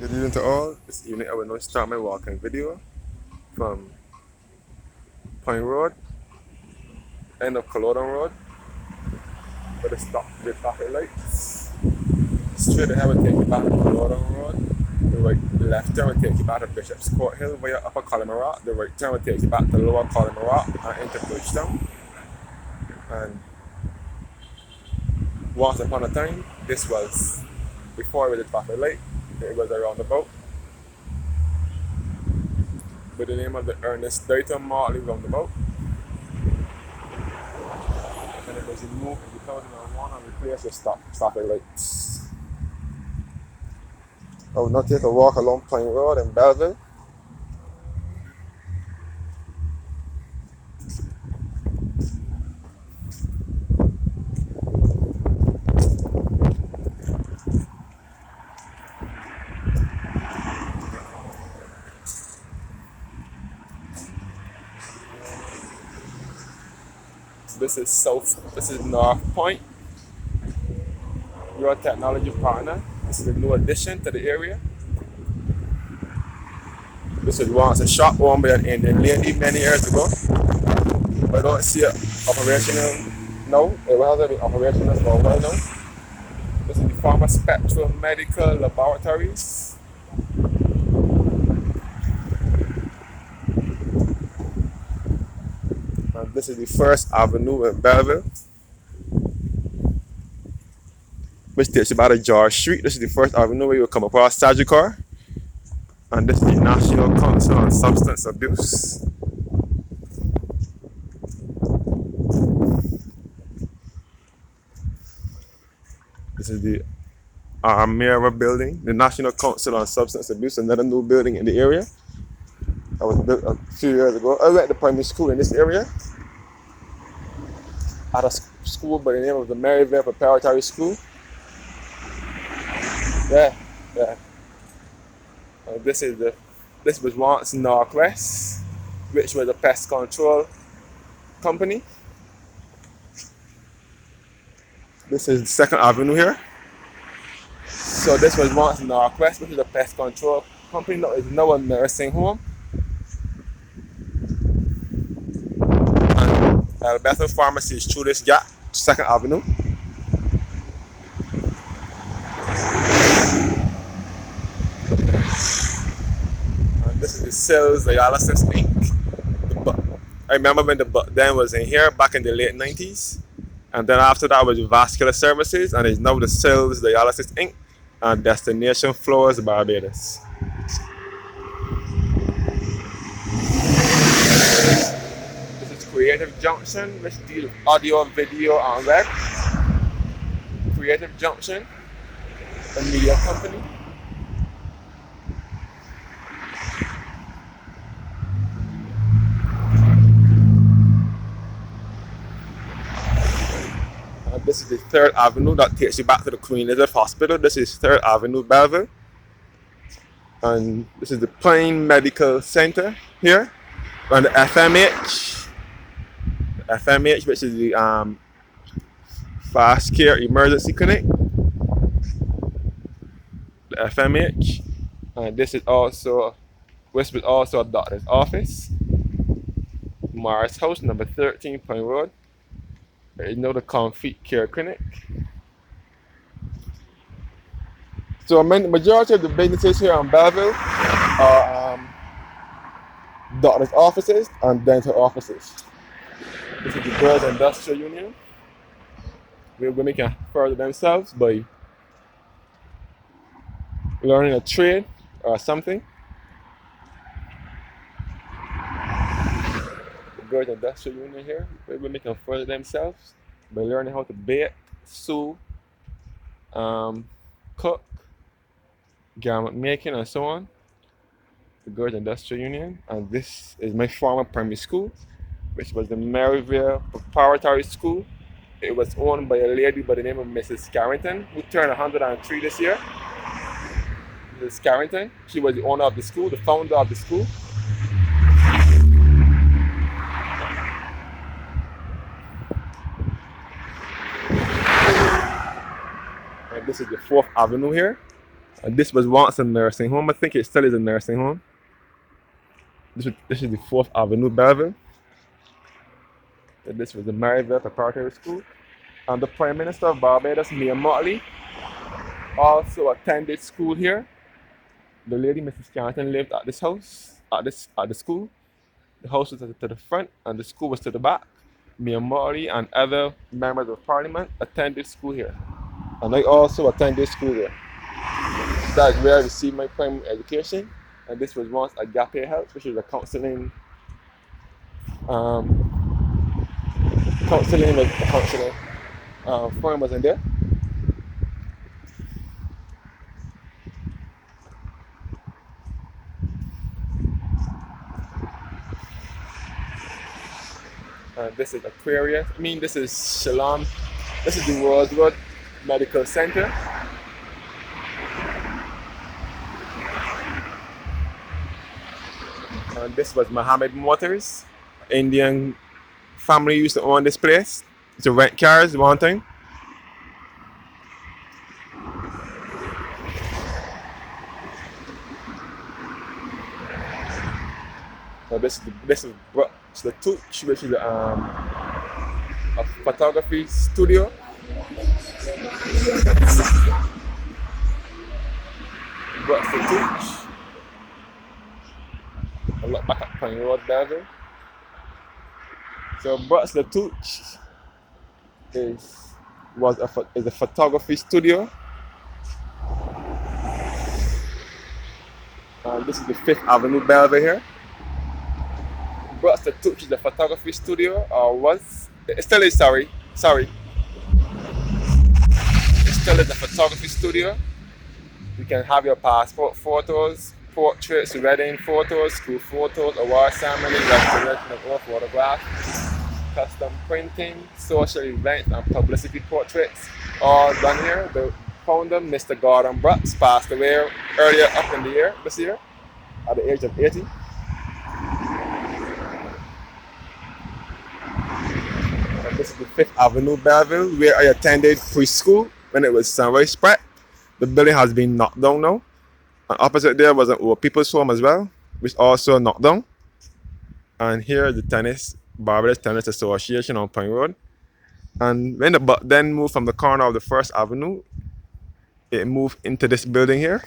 Good evening to all. This evening I will now start my walking video from Point Road, end of Culloden Road, where the stop the traffic lights. Straight ahead will take you back to Culloden Road. The left turn will take you back to Bishop's Court Hill via Upper Collimer. The right turn will take you back to Lower Collimer and into Bridgetown. And once upon a time, this was before it was a traffic light. It was a roundabout with the name of the Ernest Dayton Martley roundabout. And it was removed in 2001 and replaced with traffic lights. I will now take a walk along Plain Road in Beverly. This is North Point, your technology partner. This is a new addition to the area. This was once a shop owned by an Indian lady many years ago. But I don't see it operational now. It hasn't been operational for a while now. This is the former Spectrum Medical Laboratories. And this is the First Avenue in Belleville, which takes you about a George Street. This is the First Avenue where you will come across Sagicor. And this is the National Council on Substance Abuse. This is the Armira building, the National Council on Substance Abuse, another new building in the area. That was built a few years ago. I went to primary school in this area at a school by the name of the Maryville Preparatory School. Yeah. This was once Northwest, which was a pest control company. This is 2nd Avenue here. So this was once Northwest, which is a pest control company. No, it's now a nursing home. And Alberta Pharmacy is through this gap, 2nd Avenue. And this is the Cells Dialysis Inc. I remember when the then was in here back in the late 90s. And then after that was Vascular Services, and it's now the Cells Dialysis Inc. and Destination Flowers Barbados. This is Creative Junction, which deals with audio, video, and web. Creative Junction, a media company. This is the 3rd Avenue that takes you back to the Queen Elizabeth Hospital. This is 3rd Avenue, Belleville. And this is the Plain Medical Center here. And the FMH. The FMH, which is the Fast Care Emergency Clinic. The FMH. And this was also a doctor's office. Mars House, number 13, Point Road. You know, the Comfort Care Clinic. So the majority of the businesses here in Belleville are doctor's offices and dental offices. This is the Girls Industrial Union, where women can further themselves by learning a trade or something. Girls Industrial Union here, where women can further themselves by learning how to bake, sew, cook, garment making, and so on. The Girls Industrial Union, and this is my former primary school, which was the Maryville Preparatory School. It was owned by a lady by the name of Mrs. Carrington, who turned 103 this year. Mrs. Carrington, she was the owner of the school, the founder of the school. This is the 4th Avenue here. This was once a nursing home. I think it still is a nursing home. This is the 4th Avenue, Beverly. And this was the Maryville Preparatory School. And the Prime Minister of Barbados, Mia Motley, also attended school here. The lady, Mrs. Carrington, lived at this house, at the school. The house was to the front and the school was to the back. Mia Motley and other members of parliament attended school here. And I also attended school here. That's where I received my primary education. And this was once a gap year health, which is a counseling firm was in there. This is Aquarius. I mean, this is Shalom. This is the World Road Medical Center. And this was Mohammed Motors. Indian family used to own this place. To rent cars one time. So this is the Touch, which is a photography studio. What's the Touch? I look back at Pine Road, Beverly. So What's the Touch is a photography studio. And this is the 5th Avenue, Beverly here. What's the Touch is a photography studio, or was it still is? Sorry. It still is a photography studio. You can have your passport photos, portraits, wedding photos, school photos, award ceremony, restoration of all photographs, custom printing, social events, and publicity portraits, all done here. The founder, Mr. Gordon Brooks, passed away earlier up in the year, this year, at the age of 80. And this is the 5th Avenue, Beverly, where I attended preschool when it was Sunrise Prep. The building has been knocked down now. And opposite there was an old people's home as well, which also knocked down. And here is the Barbados Tennis Association on Pine Road. And when the bus then moved from the corner of the 1st Avenue, it moved into this building here.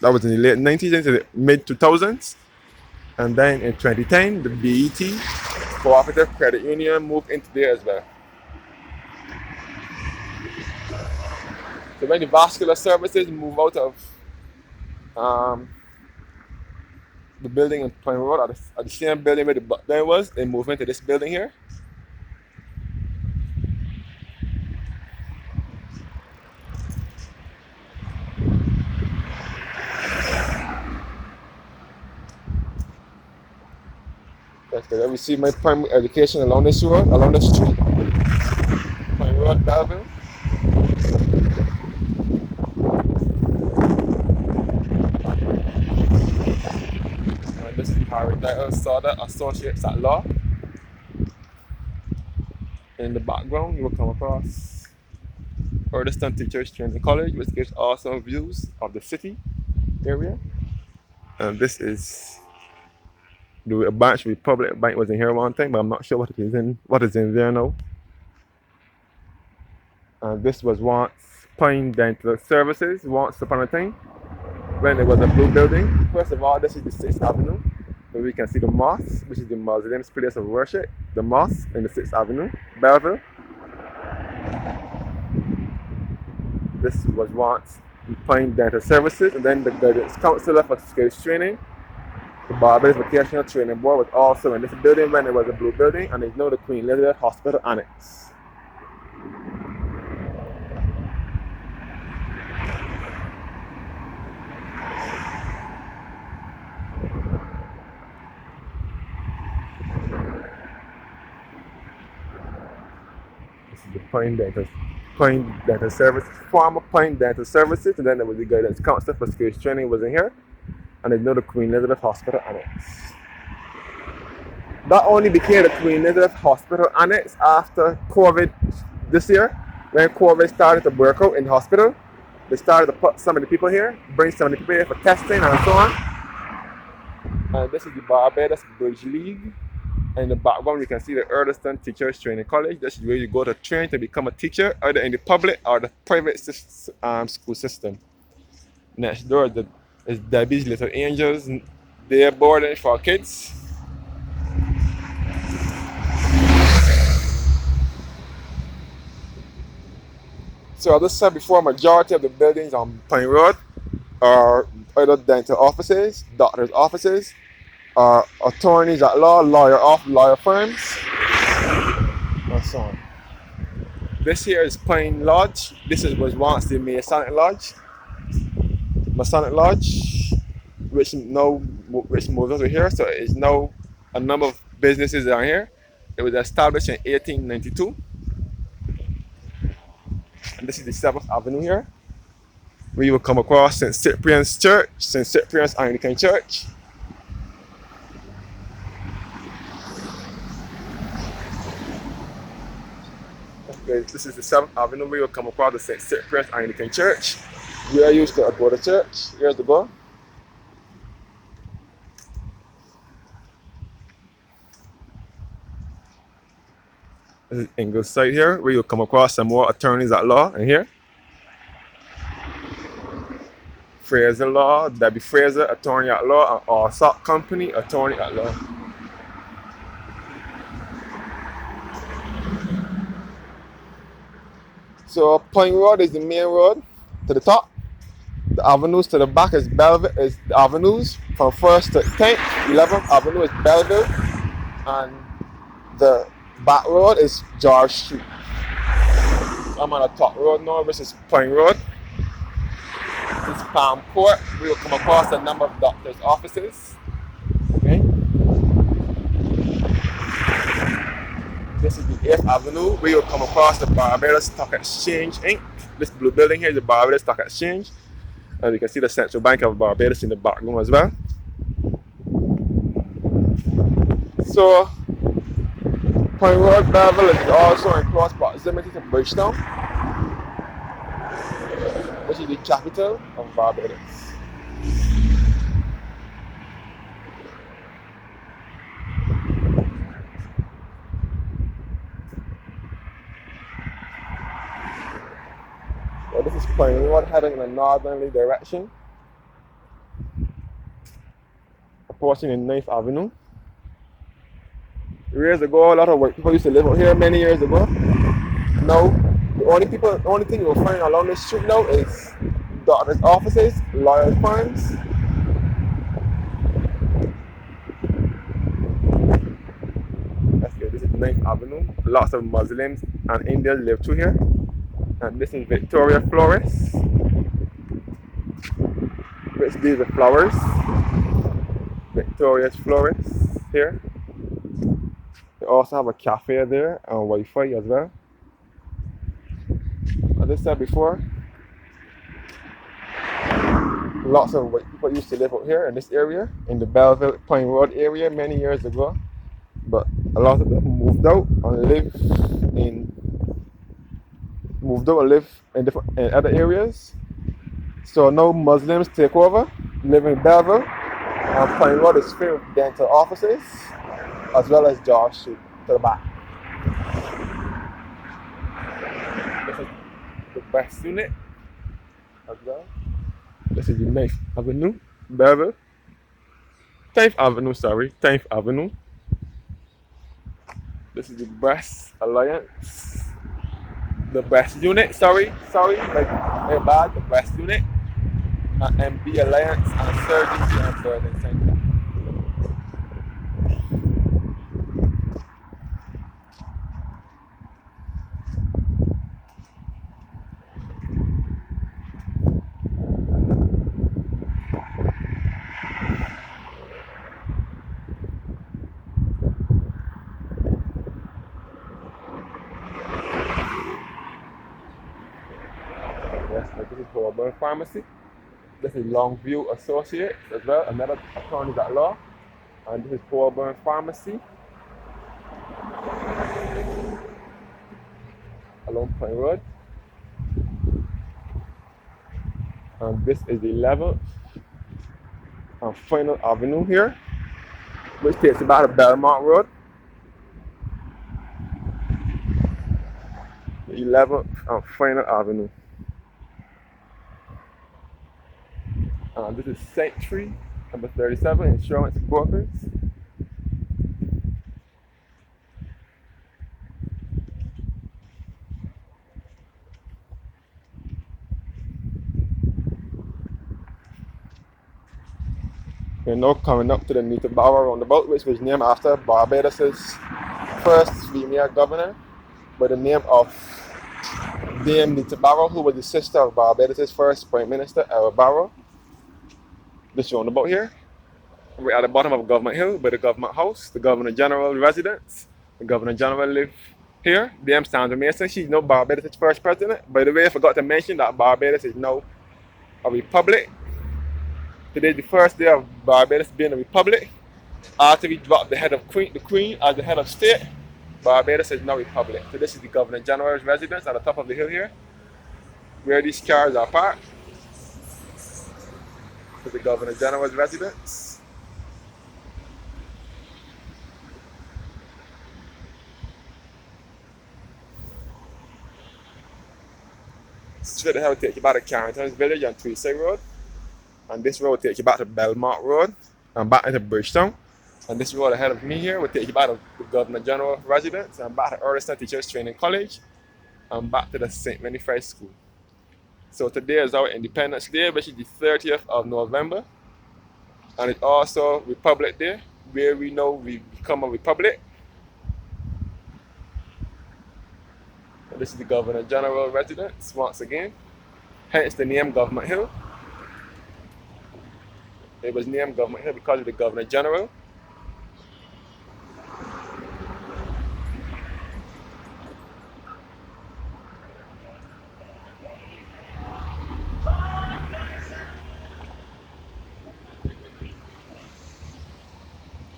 That was in the late 90s into the mid 2000s. And then in 2010, the BET, Cooperative Credit Union, moved into there as well. So when the vascular services move out of the building in Pine Road, at the same building where the bus then was, they moved into this building here. I received my primary education along this road, along the street. Pine Road, Beverly. And this is Harry Dytle Sauder Associates at Law. In the background, you will come across Urdeston Teachers Training College, which gives awesome views of the city area. And this is the Branch Republic Bank was in here one time, but I'm not sure what is in there now. And this was once Pine Dental Services, once upon a time, when it was a blue building. First of all, this is the 6th Avenue, where we can see the mosque, which is the Muslims' place of worship. The mosque in the 6th Avenue, Belleville. This was once Pine Dental Services, and then the Guidance Counselor for Skills Training. The Barbados Vocational Training Board was also in this building when it was a blue building, and it's now the Queen Elizabeth Hospital Annex. This is the Pine Dental Services, former Pine Dental Services, and then there was the Guidance Counselor for Skills Training was in here. And it's now the Queen Elizabeth Hospital Annex. That only became the Queen Elizabeth Hospital Annex after COVID this year, when COVID started to break out in the hospital. They started to put some of the people here, bring some of the people here for testing and so on. And this is the Barbados Bridge League. And in the background, you can see the Earlston Teachers Training College. This is where you go to train to become a teacher, either in the public or the private school system. Next door is Debbie's Little Angels. They're boarding for kids. So as I said before, majority of the buildings on Pine Road are either dental offices, doctors' offices, or attorneys at law, lawyer firms, and so on. This here is Pine Lodge. Was once the Masonic Lodge. Which moved over here, so it's now a number of businesses are here. It was established in 1892. And this is the 7th Avenue here. Where you will come across St. Cyprian's Church, St. Cyprian's Anglican Church. Okay, this is the 7th Avenue where you will come across the St. Cyprian's Anglican Church. We are used to go to church years ago. This is Ingleside here, where you'll come across some more attorneys at law in here. Fraser Law, Debbie Fraser, attorney at law, and Allsop Company, attorney at law. So Pine Road is the main road to the top. The avenues to the back is Belleville, is the avenues from 1st to 10th. 11th Avenue is Belleville, and the back road is George Street. I'm on the top road now, this is Pine Road. This is Palm Court. We will come across a number of doctors' offices. Okay. This is the 8th Avenue. We will come across the Barbados Stock Exchange Inc. This blue building here is the Barbados Stock Exchange. And you can see the Central Bank of Barbados in the background as well. So, Pine Road, Beverly is also in close proximity to Bridgetown, which is the capital of Barbados. So this is Pine Road heading in a northerly direction, approaching in 9th Avenue. Years ago, a lot of white people used to live out here many years ago. Now, the only thing you'll find along this street now is doctors' offices, lawyers' firms. That's good. This is 9th Avenue. Lots of Muslims and Indians live through here. And this is Victoria Florist, which deals with flowers. Victoria's Florist here. They also have a cafe there and Wi-Fi as well. As I said before, lots of white people used to live out here in this area, in the Belleville Pine Road area many years ago. But a lot of them moved out and live in other areas. So now Muslims take over, live in Beverly, and Pine Road is filled with dental offices, as well as George Street to the back. This is the best unit as well. This is the 9th Avenue, Beverly. 10th Avenue. This is the Breast Alliance. The Breast Unit, the Breast Unit. MB Alliance and Surgery and Burden Center. This is Holborn Pharmacy. This is Longview Associates as well, another attorney at law. And this is Holborn Pharmacy along Pine Road. And this is the 11th and final avenue here, which takes you back to Belmont Road. The 11th and final avenue. And this is Sanctuary, number 37, Insurance Brokers. We're now coming up to the Nita Barrow roundabout, which was named after Barbados' first female governor by the name of Dame Nita Barrow, who was the sister of Barbados' first Prime Minister, El Barrow. This roundabout here. We're at the bottom of Government Hill by the Government House, the Governor General residence. The Governor General live here. Dame Sandra Mason, she's now Barbados' first president. By the way, I forgot to mention that Barbados is now a republic. Today is the first day of Barbados being a republic. After we dropped the head of the Queen as the head of state, Barbados is now a republic. So this is the Governor General's residence at the top of the hill here, where these cars are parked. This is the Governor General's residence. Straight ahead will take you back to Carrington's Village on Tweedside Road. And this road will take you back to Belmont Road and back into Bridgetown. And this road ahead of me here will take you back to the Governor General residence and back to Earlston Teachers Training College and back to the St. Winifred School. So today is our Independence Day, which is the 30th of November. And it's also Republic Day, where we know we become a republic. And this is the Governor General residence once again. Hence the name Government Hill. It was named Government Hill because of the Governor General.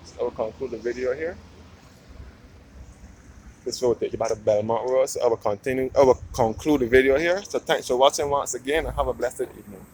So I will conclude the video here. This will take you back to Belmont Road. So I will conclude the video here. So thanks for watching once again and have a blessed evening.